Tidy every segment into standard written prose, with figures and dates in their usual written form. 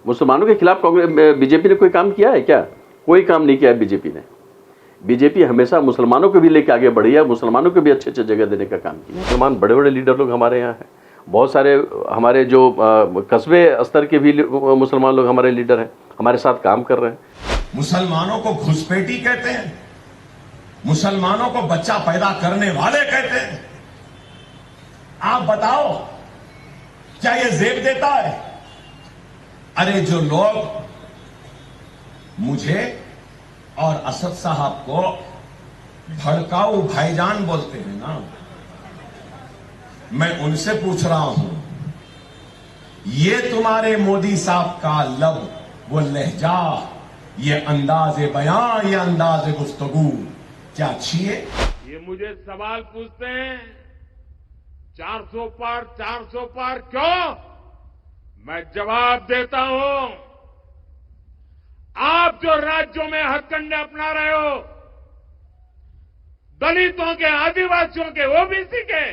मुसलमानों के खिलाफ कांग्रेस बीजेपी ने कोई काम किया है क्या? कोई काम नहीं किया है बीजेपी ने। बीजेपी हमेशा मुसलमानों को भी लेकर आगे बढ़ी है, मुसलमानों को भी अच्छे अच्छे जगह देने का काम किया। मुसलमान बड़े बड़े लीडर लोग हमारे यहाँ हैं, बहुत सारे हमारे जो कस्बे स्तर के भी मुसलमान लोग हमारे लीडर हैं, हमारे साथ काम कर रहे हैं। मुसलमानों को घुसपैठी कहते हैं, मुसलमानों को बच्चा पैदा करने वाले कहते हैं। आप बताओ क्या ये जेब देता है? अरे जो लोग मुझे और असद साहब को भड़काऊ भाईजान बोलते हैं ना, मैं उनसे पूछ रहा हूं, ये तुम्हारे मोदी साहब का लब, वो लहजा, ये अंदाज़े बयां, ये अंदाज़े गुफ्तगू क्या अच्छी है? ये मुझे सवाल पूछते हैं 400 पार क्यों? मैं जवाब देता हूं, आप जो राज्यों में हथकंडे अपना रहे हो, दलितों के, आदिवासियों के, ओबीसी के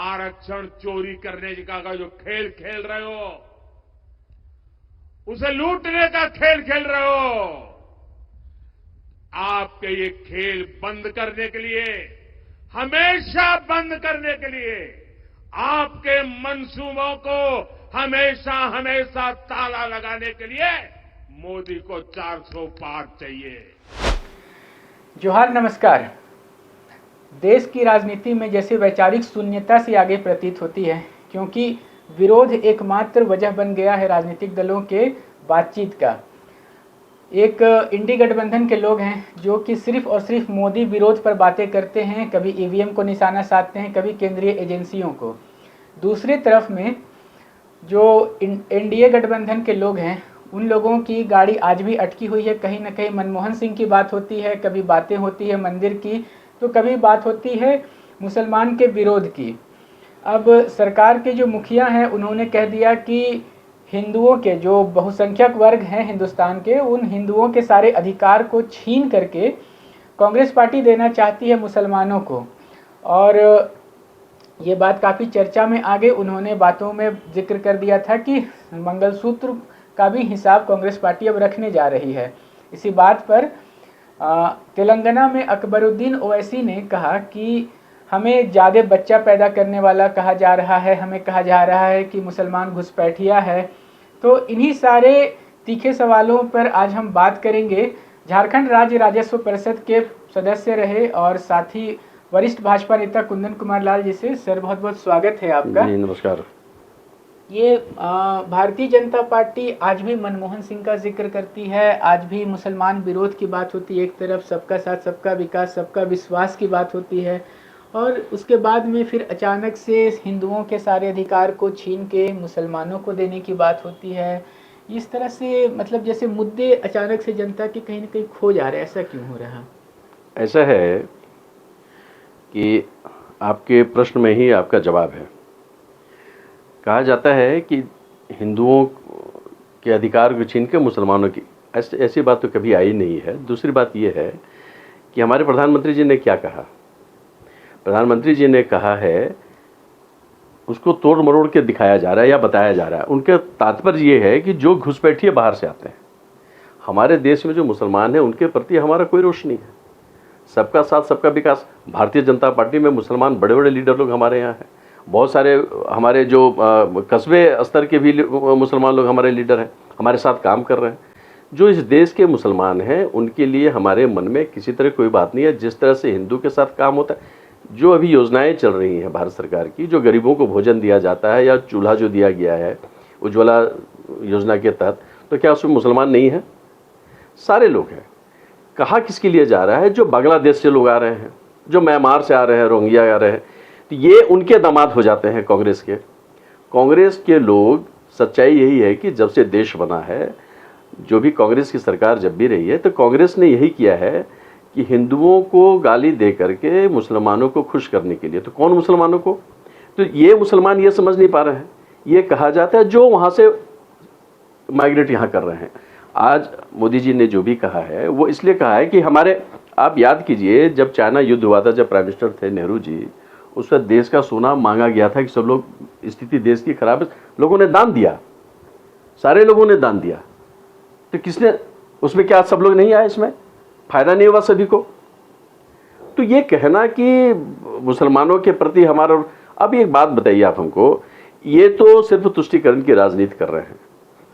आरक्षण चोरी करने का जो खेल खेल रहे हो, उसे लूटने का खेल खेल रहे हो, आपके ये खेल बंद करने के लिए, हमेशा बंद करने के लिए, आपके मंसूबों को हमेशा हमेशा ताला लगाने के लिए मोदी को 400 पार चाहिए। जोहार, नमस्कार। देश की राजनीति में जैसे वैचारिक शून्यता से आगे प्रतीत होती है, क्योंकि विरोध एकमात्र वजह बन गया है राजनीतिक दलों के बातचीत का। एक इंडी गठबंधन के लोग हैं जो कि सिर्फ और सिर्फ मोदी विरोध पर बातें करते हैं, कभी ईवीएम को निशाना साधते हैं, कभी केंद्रीय एजेंसियों को। दूसरी तरफ में जो एनडीए गठबंधन के लोग हैं, उन लोगों की गाड़ी आज भी अटकी हुई है। कहीं ना कहीं मनमोहन सिंह की बात होती है, कभी बातें होती है मंदिर की, तो कभी बात होती है मुसलमान के विरोध की। अब सरकार के जो मुखिया हैं, उन्होंने कह दिया कि हिंदुओं के जो बहुसंख्यक वर्ग हैं हिंदुस्तान के, उन हिंदुओं के सारे अधिकार को छीन करके कांग्रेस पार्टी देना चाहती है मुसलमानों को। और ये बात काफ़ी चर्चा में आ गई। उन्होंने बातों में जिक्र कर दिया था कि मंगलसूत्र का भी हिसाब कांग्रेस पार्टी अब रखने जा रही है। इसी बात पर तेलंगाना में अकबरुद्दीन ओवैसी ने कहा कि हमें ज़्यादा बच्चा पैदा करने वाला कहा जा रहा है, हमें कहा जा रहा है कि मुसलमान घुसपैठिया है। तो इन्हीं सारे तीखे सवालों पर आज हम बात करेंगे। झारखंड राज्य राजस्व परिषद के सदस्य रहे और साथ ही वरिष्ठ भाजपा नेता कुंदन कुमार लाल जी से सर बहुत बहुत स्वागत है आपका। जी नमस्कार। ये भारतीय जनता पार्टी आज भी मनमोहन सिंह का जिक्र करती है, आज भी मुसलमान विरोध की बात होती है, एक तरफ सबका साथ सबका विकास सबका विश्वास की बात होती है, और उसके बाद में फिर अचानक से हिंदुओं के सारे अधिकार को छीन के मुसलमानों को देने की बात होती है। इस तरह से मतलब जैसे मुद्दे अचानक से जनता के कहीं ना कहीं खो जा रहे हैं। ऐसा क्यों हो रहा? ऐसा है कि आपके प्रश्न में ही आपका जवाब है। कहा जाता है कि हिंदुओं के अधिकार को छीन के मुसलमानों की, ऐसी बात तो कभी आई नहीं है। दूसरी बात यह है कि हमारे प्रधानमंत्री जी ने क्या कहा। प्रधानमंत्री जी ने कहा है, उसको तोड़ मरोड़ के दिखाया जा रहा है या बताया जा रहा है। उनका तात्पर्य ये है कि जो घुसपैठिए बाहर से आते हैं, हमारे देश में जो मुसलमान हैं उनके प्रति हमारा कोई रोष नहीं है। सबका साथ सबका विकास। भारतीय जनता पार्टी में मुसलमान बड़े बड़े लीडर लोग हमारे यहाँ हैं, बहुत सारे हमारे जो कस्बे स्तर के भी मुसलमान लोग हमारे लीडर हैं, हमारे साथ काम कर रहे हैं। जो इस देश के मुसलमान हैं उनके लिए हमारे मन में किसी तरह कोई बात नहीं है। जिस तरह से हिंदू के साथ काम होता है, जो अभी योजनाएं चल रही हैं भारत सरकार की, जो गरीबों को भोजन दिया जाता है या चूल्हा जो दिया गया है उज्ज्वला योजना के तहत, तो क्या उसमें मुसलमान नहीं है? सारे लोग हैं। कहा किसके लिए जा रहा है? जो बांग्लादेश से लोग आ रहे हैं, जो म्यांमार से आ रहे हैं, रोहिंग्या आ रहे हैं, तो ये उनके दामाद हो जाते हैं कांग्रेस के। कांग्रेस के लोग, सच्चाई यही है कि जब से देश बना है, जो भी कांग्रेस की सरकार जब भी रही है, तो कांग्रेस ने यही किया है कि हिंदुओं को गाली दे करके मुसलमानों को खुश करने के लिए। तो कौन मुसलमानों को? तो ये मुसलमान ये समझ नहीं पा रहे हैं। ये कहा जाता है जो वहाँ से माइग्रेट यहाँ कर रहे हैं। आज मोदी जी ने जो भी कहा है वो इसलिए कहा है कि हमारे, आप याद कीजिए जब चाइना युद्ध हुआ था, जब प्राइम मिनिस्टर थे नेहरू जी, उस वक्त देश का सोना मांगा गया था कि सब लोग, स्थिति देश की खराब है, लोगों ने दान दिया। सारे लोगों ने दान दिया, तो किसने, उसमें क्या सब लोग नहीं आए, इसमें फायदा नहीं हुआ सभी को? तो ये कहना कि मुसलमानों के प्रति हमारा, अभी एक बात बताइए आप हमको, ये तो सिर्फ तुष्टीकरण की राजनीति कर रहे हैं।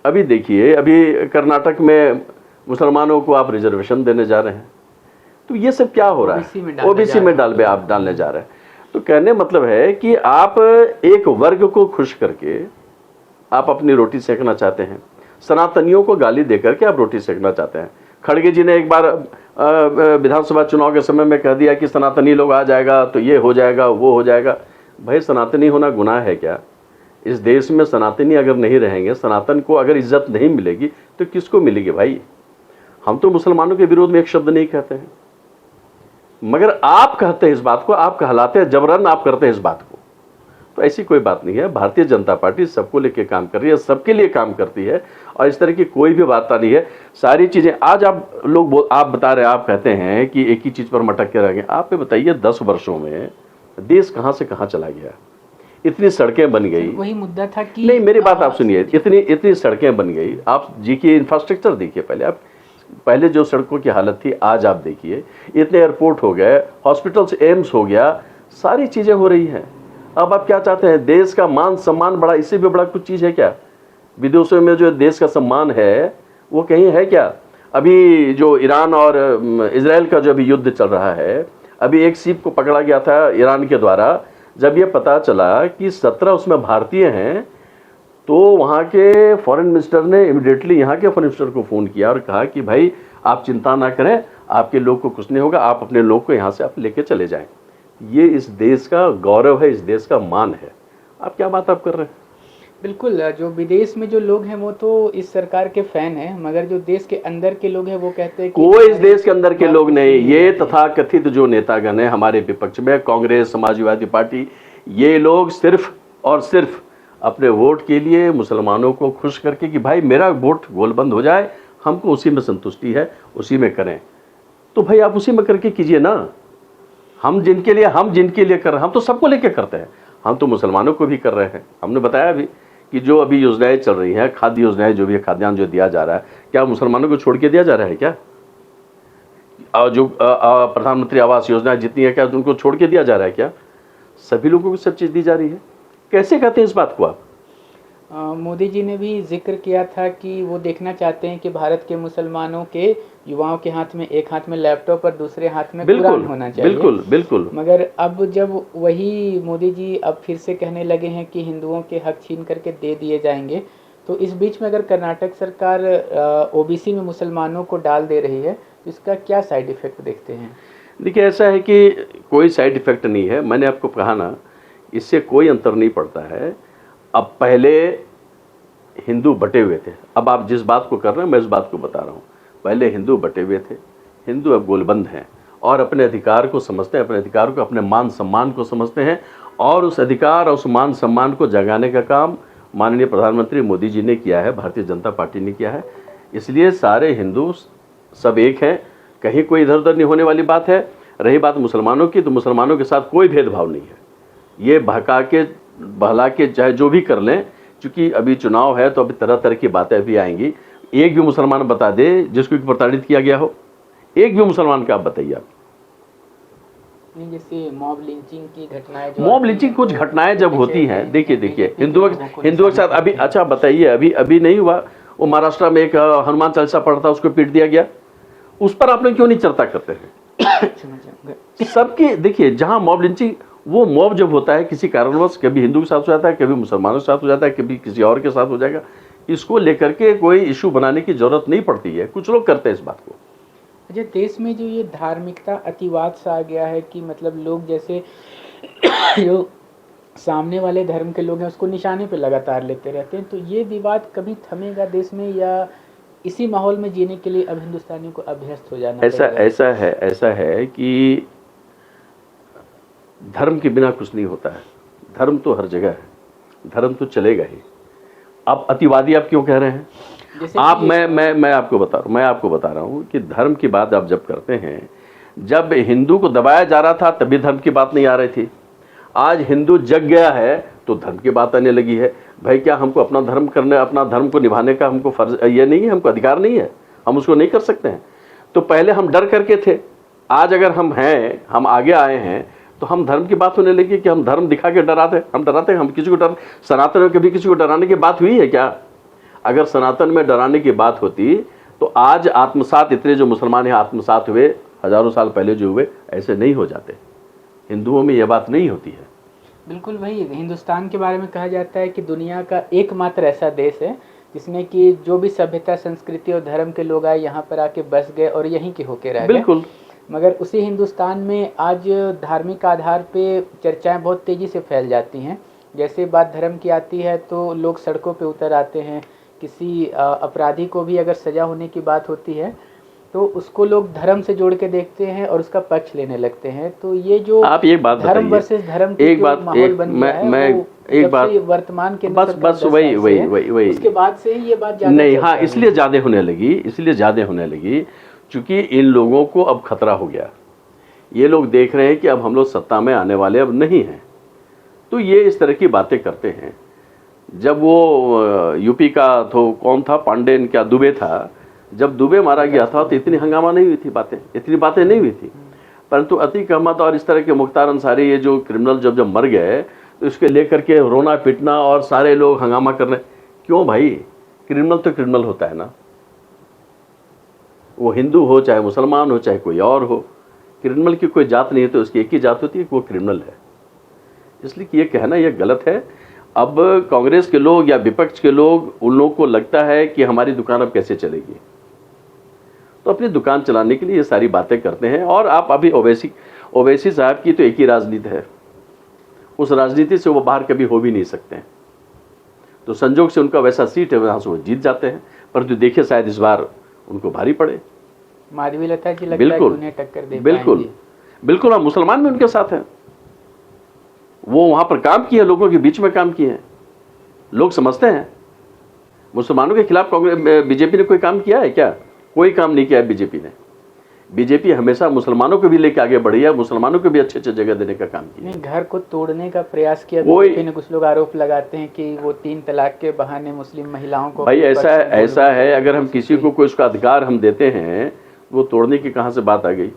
अभी देखिए, अभी कर्नाटक में मुसलमानों को आप रिजर्वेशन देने जा रहे हैं, तो ये सब क्या हो रहा है? ओबीसी में आप डालने जा रहे हैं। तो कहने मतलब है कि आप एक वर्ग को खुश करके आप अपनी रोटी सेकना चाहते हैं, सनातनियों को गाली देकर के आप रोटी सेकना चाहते हैं। खड़गे जी ने एक बार विधानसभा चुनाव के समय में कह दिया कि सनातनी लोग आ जाएगा तो ये हो जाएगा, वो हो जाएगा। भाई, सनातनी होना गुनाह है क्या? इस देश में सनातनी अगर नहीं रहेंगे, सनातन को अगर इज्जत नहीं मिलेगी तो किसको मिलेगी भाई? हम तो मुसलमानों के विरोध में एक शब्द नहीं कहते हैं, मगर आप कहते हैं इस बात को, आप कहलाते हैं, जबरन आप करते हैं इस बात को। तो ऐसी कोई बात नहीं है। भारतीय जनता पार्टी सबको लेके काम कर रही है, सबके लिए काम करती है, और इस तरह की कोई भी बात नहीं है। सारी चीज़ें आज आप लोग आप बता रहे हैं, आप कहते हैं कि एक ही चीज़ पर मटक के रह गए। आप ये बताइए 10 वर्षों में देश कहाँ से कहाँ चला गया? इतनी सड़कें बन गई। वही मुद्दा था कि नहीं, मेरी बात आप सुनिए, इतनी सड़कें बन गई। आप जी की इंफ्रास्ट्रक्चर देखिए, पहले जो सड़कों की हालत थी आज आप देखिए, इतने एयरपोर्ट हो गए, हॉस्पिटल्स, एम्स हो गया, सारी चीज़ें हो रही हैं। अब आप क्या चाहते हैं? देश का मान सम्मान बड़ा, इससे भी बड़ा कुछ चीज़ है क्या? विदेशों में जो देश का सम्मान है वो कहीं है क्या? अभी जो ईरान और इजराइल का जो अभी युद्ध चल रहा है, अभी एक शिप को पकड़ा गया था ईरान के द्वारा। जब ये पता चला कि 17 उसमें भारतीय हैं, तो वहाँ के फॉरेन मिनिस्टर ने इमीडिएटली यहाँ के फॉरेन मिनिस्टर को फ़ोन किया और कहा कि भाई आप चिंता ना करें, आपके लोग को कुछ नहीं होगा, आप अपने लोग को यहाँ से आप लेके चले जाएं। ये इस देश का गौरव है, इस देश का मान है। आप क्या बात आप कर रहे हैं? बिल्कुल, जो विदेश में जो लोग हैं वो तो इस सरकार के फैन हैं, मगर जो देश के अंदर के लोग हैं वो कहते हैं कि कोई इस देश के अंदर के लोग नहीं, ये तथाकथित जो नेतागण हैं हमारे विपक्ष में, कांग्रेस, समाजवादी पार्टी, ये लोग सिर्फ और सिर्फ अपने वोट के लिए मुसलमानों को खुश करके कि भाई मेरा वोट गोलबंद हो जाए, हमको उसी में संतुष्टि है, उसी में करें। तो भाई आप उसी में करके कीजिए ना। हम जिनके लिए कर रहे हैं, हम तो सबको लेके करते हैं, हम तो मुसलमानों को भी कर रहे हैं। हमने बताया भी कि जो अभी योजनाएं चल रही हैं, खाद्य योजनाएं, जो भी खाद्यान्न जो दिया जा रहा है, क्या मुसलमानों को छोड़ के दिया जा रहा है क्या? जो प्रधानमंत्री आवास योजना जितनी है, क्या उनको छोड़ के दिया जा रहा है क्या? सभी लोगों को सब चीज़ दी जा रही है। कैसे कहते हैं इस बात को आप? मोदी जी ने भी जिक्र किया था कि वो देखना चाहते हैं कि भारत के मुसलमानों के युवाओं के हाथ में एक हाथ में लैपटॉप और दूसरे हाथ में कुरान होना चाहिए। बिल्कुल बिल्कुल। मगर अब जब वही मोदी जी अब फिर से कहने लगे हैं कि हिंदुओं के हक छीन करके दे दिए जाएंगे, तो इस बीच में अगर कर्नाटक सरकार ओबीसी में मुसलमानों को डाल दे रही है तो इसका क्या साइड इफेक्ट देखते हैं? देखिए, ऐसा है कि कोई साइड इफेक्ट नहीं है। मैंने आपको कहा ना, इससे कोई अंतर नहीं पड़ता है। अब पहले हिंदू बटे हुए थे, अब आप जिस बात को कर रहे हैं मैं इस बात को बता रहा हूँ। पहले हिंदू बटे हुए थे, हिंदू अब गोलबंद हैं और अपने अधिकार को समझते हैं, अपने अधिकार को, अपने मान सम्मान को समझते हैं, और उस अधिकार और उस मान सम्मान को जगाने का काम माननीय प्रधानमंत्री मोदी जी ने किया है, भारतीय जनता पार्टी ने किया है। इसलिए सारे हिंदू सब एक हैं, कहीं कोई इधर उधर नहीं होने वाली बात है। रही बात मुसलमानों की, तो मुसलमानों के साथ कोई भेदभाव नहीं है। ये बहका के बहला के चाहे जो भी कर लें, चूँकि अभी चुनाव है तो अभी तरह तरह की बातें भी आएंगी। एक भी मुसलमान बता दे जिसको प्रताड़ित किया गया हो, एक भी मुसलमान का आप बताइए। आप जैसे मॉब लिंचिंग की घटनाएं, मॉब लिंचिंग कुछ घटनाएं जब होती हैं, देखिए हिंदुओं के साथ अभी, अच्छा बताइए, अभी नहीं हुआ वो महाराष्ट्र में एक हनुमान चालीसा पढ़ता, उसको पीट दिया गया, उस पर आप लोग क्यों नहीं चर्चा करते हैं? सबकी देखिए, जहां मॉब लिंचिंग, वो मॉब जब होता है किसी कारणवश, कभी हिंदू के साथ हो जाता है, कभी मुसलमानों के साथ हो जाता है, कभी किसी और के साथ हो जाएगा, इसको लेकर के कोई इशू बनाने की जरूरत नहीं पड़ती है। कुछ लोग करते हैं इस बात को। अच्छा, देश में जो ये धार्मिकता अतिवाद सा आ गया है कि मतलब लोग जैसे जो सामने वाले धर्म के लोग हैं उसको निशाने पे लगातार लेते रहते हैं, तो ये विवाद कभी थमेगा देश में, या इसी माहौल में जीने के लिए अब हिंदुस्तानियों को अभ्यस्त हो जाना पड़ेगा? ऐसा है कि धर्म के बिना कुछ नहीं होता है। धर्म तो हर जगह है, धर्म तो चलेगा ही। आप अतिवादी आप क्यों कह रहे हैं? आप मैं आपको बता रहा हूँ कि धर्म की बात आप जब करते हैं, जब हिंदू को दबाया जा रहा था तभी धर्म की बात नहीं आ रही थी। आज हिंदू जग गया है तो धर्म की बात आने लगी है। भाई क्या हमको अपना धर्म करने, अपना धर्म को निभाने का हमको फर्ज ये नहीं है, हमको अधिकार नहीं है, हम उसको नहीं कर सकते हैं? तो पहले हम डर करके थे, आज अगर हम हैं, हम आगे आए हैं, तो हम धर्म की बात होने लगी कि हम धर्म दिखा के डराते, हम किसी को सनातन में कभी किसी को डराने की बात हुई है क्या? अगर सनातन में डराने की बात होती तो आज आत्मसात, इतने जो मुसलमान हैं आत्मसात हुए, हजारों साल पहले जो हुए, ऐसे नहीं हो जाते। हिंदुओं में यह बात नहीं होती है। बिल्कुल भाई, हिंदुस्तान के बारे में कहा जाता है कि दुनिया का एकमात्र ऐसा देश है जिसमें कि जो भी सभ्यता, संस्कृति और धर्म के लोग आए यहाँ पर आके बस गए और यहीं के होके रह गए। बिल्कुल। मगर उसी हिंदुस्तान में आज धार्मिक आधार पे चर्चाएं बहुत तेज़ी से फैल जाती हैं। जैसे बात धर्म की आती है तो लोग सड़कों पे उतर आते हैं। किसी अपराधी को भी अगर सज़ा होने की बात होती है तो उसको लोग धर्म से जोड़ के देखते हैं और उसका पक्ष लेने लगते हैं। तो ये जो आप एक बात धर्म वर्सेस धर्म की जो माहौल बन गया है, वो जब से वर्तमान के बस वही उसके बाद से ही ये बात ज़्यादा नहीं, हाँ, इसलिए ज़्यादा होने लगी क्योंकि इन लोगों को अब खतरा हो गया। ये लोग देख रहे हैं कि अब हम लोग सत्ता में आने वाले अब नहीं हैं, तो ये इस तरह की बातें करते हैं। जब वो यूपी का तो कौन था, पांडे क्या दुबे था, जब दुबे मारा गया था तो इतनी हंगामा नहीं हुई थी, इतनी बातें नहीं हुई थी। परंतु अतीक अहमद और इस तरह के मुख्तार अंसारी, ये जो क्रिमिनल जब मर गए तो इसके लेकर के रोना पिटना और सारे लोग हंगामा करने। क्यों भाई? क्रिमिनल तो क्रिमिनल होता है ना, वो हिंदू हो चाहे मुसलमान हो चाहे कोई और हो, क्रिमिनल की कोई जात नहीं है, तो उसकी एक ही जात होती है कि वो क्रिमिनल है। इसलिए ये कहना यह गलत है। अब कांग्रेस के लोग या विपक्ष के लोग, उन लोगों को लगता है कि हमारी दुकान अब कैसे चलेगी, तो अपनी दुकान चलाने के लिए ये सारी बातें करते हैं। और आप अभी ओवैसी साहब की तो एक ही राजनीति है, उस राजनीति से वो बाहर कभी हो भी नहीं सकते हैं। तो संजोग से उनका वैसा सीट है, वहाँ से वो जीत जाते हैं। परंतु देखिए शायद इस बार उनको भारी पड़े। माधवीलता जी लगता है कि उन्हें टक्कर दे बिल्कुल बिल्कुल। हम मुसलमान भी उनके साथ हैं, वो वहाँ पर काम किए, लोगों के बीच में काम किए हैं। लोग समझते हैं मुसलमानों के खिलाफ कांग्रेस बीजेपी ने कोई काम किया है क्या? कोई काम नहीं किया है बीजेपी ने। बीजेपी हमेशा मुसलमानों को भी लेकर आगे बढ़ी है, मुसलमानों को भी अच्छे अच्छे जगह देने का काम किया। घर को तोड़ने का प्रयास किया बीजेपी ने। कुछ लोग आरोप लगाते हैं कि वो 3 तलाक के बहाने मुस्लिम महिलाओं को, भाई ऐसा है, अगर हम किसी को कोई उसका अधिकार हम देते हैं, वो तोड़ने की कहाँ से बात आ गई?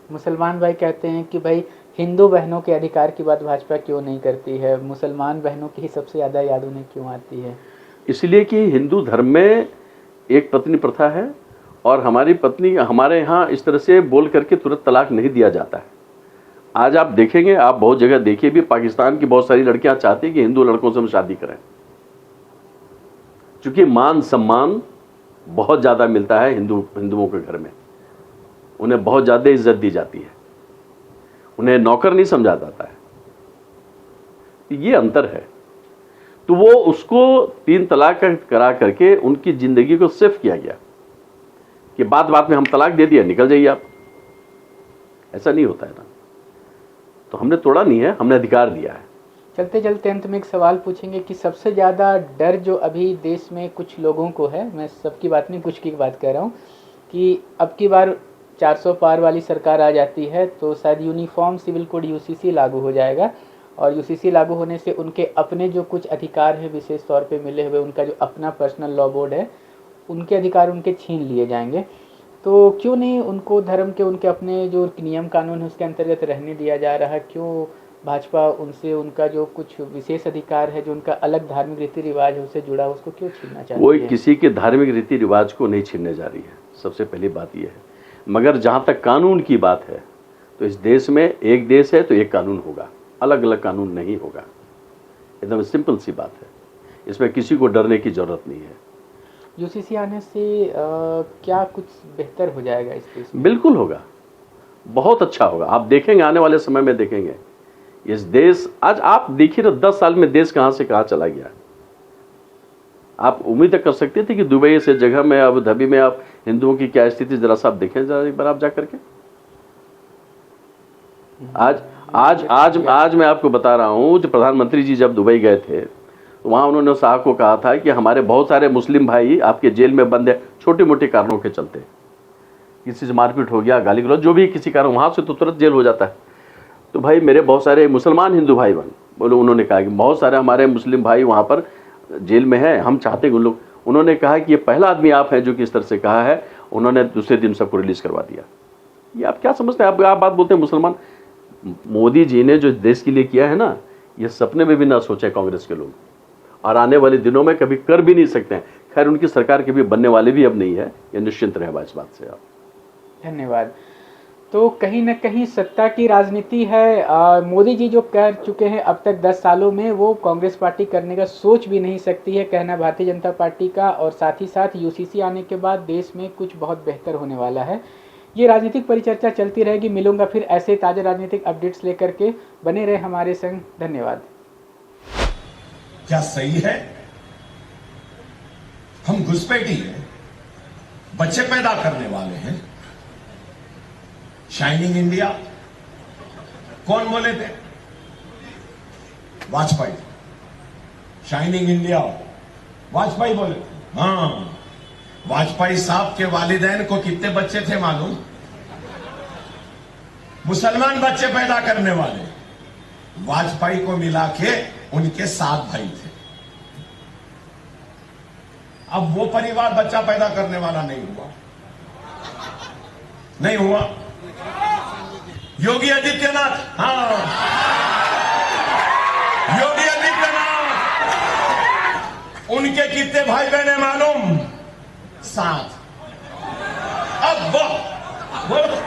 मुसलमान भाई कहते हैं कि भाई हिंदू बहनों के अधिकार की बात भाजपा क्यों नहीं करती है, मुसलमान बहनों की ही सबसे ज़्यादा याद उन्हें क्यों आती है? इसलिए कि हिंदू धर्म में एक पत्नी प्रथा है और हमारी पत्नी, हमारे यहाँ इस तरह से बोल करके तुरंत तलाक नहीं दिया जाता है। आज आप देखेंगे, आप बहुत जगह देखिए भी, पाकिस्तान की बहुत सारी लड़कियां चाहती हैं कि हिंदू लड़कों से हम शादी करें, क्योंकि मान सम्मान बहुत ज़्यादा मिलता है हिंदुओं के घर में। उन्हें बहुत ज़्यादा इज्जत दी जाती है, उन्हें नौकर नहीं समझा जाता है। ये अंतर है। तो वो उसको 3 तलाक करा करके उनकी जिंदगी को सेफ किया गया कि बात बात में हम तलाक दे दिया, निकल जाइए आप। ऐसा नहीं होता है ना। तो हमने तोड़ा नहीं है, हमने अधिकार दिया है। चलते चलते अंत में एक सवाल पूछेंगे कि सबसे ज़्यादा डर जो अभी देश में कुछ लोगों को है, मैं सबकी बात नहीं कुछ की बात कह रहा हूँ, कि अब की बार 400 पार वाली सरकार आ जाती है तो शायद यूनिफॉर्म सिविल कोड यूसीसी लागू हो जाएगा, और यूसीसी लागू होने से उनके अपने जो कुछ अधिकार है विशेष तौर पे मिले हुए, उनका जो अपना पर्सनल लॉ बोर्ड है, उनके अधिकार उनके छीन लिए जाएंगे। तो क्यों नहीं उनको धर्म के, उनके अपने जो नियम कानून है उसके अंतर्गत रहने दिया जा रहा है? क्यों भाजपा उनसे उनका जो कुछ विशेष अधिकार है, जो उनका अलग धार्मिक रीति रिवाज है उससे जुड़ा, उसको क्यों छीनना चाहती है? कोई किसी के धार्मिक रीति रिवाज को नहीं छीनने जा रही है, सबसे पहली बात यह है। मगर जहाँ तक कानून की बात है, तो इस देश में एक देश है तो एक कानून होगा, अलग अलग कानून नहीं होगा। एकदम सिंपल सी बात है, इसमें किसी को डरने की जरूरत नहीं है। यूसीसी आने से क्या कुछ बेहतर हो जाएगा इस देश में? बिल्कुल होगा, बहुत अच्छा होगा। आप देखेंगे, आने वाले समय में देखेंगे इस देश, आज आप देखिए ना 10 साल में देश कहाँ से कहाँ चला गया। आप उम्मीद कर सकते थे कि दुबई से जगह में, अबू धाबी में आप हिंदुओं की क्या स्थिति, जरा सा आप देखें, जरा एक बार आप जा करके। आज मैं आपको बता रहा हूँ, जो प्रधानमंत्री जी जब दुबई गए थे तो वहाँ उन्होंने साहब को कहा था कि हमारे बहुत सारे मुस्लिम भाई आपके जेल में बंद है छोटे मोटे कारणों के चलते, किसी से मारपीट हो गया, गाली गलौज, जो भी किसी कारण, वहाँ से तो तुरंत जेल हो जाता है। तो भाई मेरे बहुत सारे मुसलमान हिंदू भाई बन बोले, उन्होंने कहा कि बहुत सारे हमारे मुस्लिम भाई वहाँ पर जेल में हैं, हम चाहते हैं उन लोग, उन्होंने कहा कि ये पहला आदमी आप हैं जो कि इस तरह से कहा है, उन्होंने दूसरे दिन सबको रिलीज करवा दिया। ये आप क्या समझते हैं? आप बात बोलते हैं मुसलमान। मोदी जी ने जो देश के लिए किया है ना, ये सपने में भी ना सोचे कांग्रेस के लोग, और आने वाले दिनों में कभी कर भी नहीं सकते हैं। खैर उनकी सरकार के भी बनने वाले भी अब नहीं है, ये निश्चिंत रहे इस बात से आप। धन्यवाद। तो कहीं ना कहीं सत्ता की राजनीति है। मोदी जी जो कर चुके हैं अब तक 10 सालों में, वो कांग्रेस पार्टी करने का सोच भी नहीं सकती है, कहना भारतीय जनता पार्टी का। और साथ ही साथ यूसीसी आने के बाद देश में कुछ बहुत बेहतर होने वाला है। ये राजनीतिक परिचर्चा चलती रहेगी। मिलूंगा फिर ऐसे ताज़ा राजनीतिक अपडेट्स लेकर के। बने रहे हमारे संग। धन्यवाद। क्या सही है? हम घुसपैठी हैं, बच्चे पैदा करने वाले हैं। शाइनिंग इंडिया कौन बोले थे? वाजपेयी। शाइनिंग इंडिया वाजपेयी बोले। हाँ, वाजपेयी साहब के वालिदैन को कितने बच्चे थे मालूम? मुसलमान बच्चे पैदा करने वाले। वाजपेयी को मिला के उनके 7 भाई थे। अब वो परिवार बच्चा पैदा करने वाला नहीं हुआ, नहीं हुआ। योगी आदित्यनाथ, हाँ, योगी आदित्यनाथ, उनके कितने भाई बहन है मालूम? 7। अब वो बोलो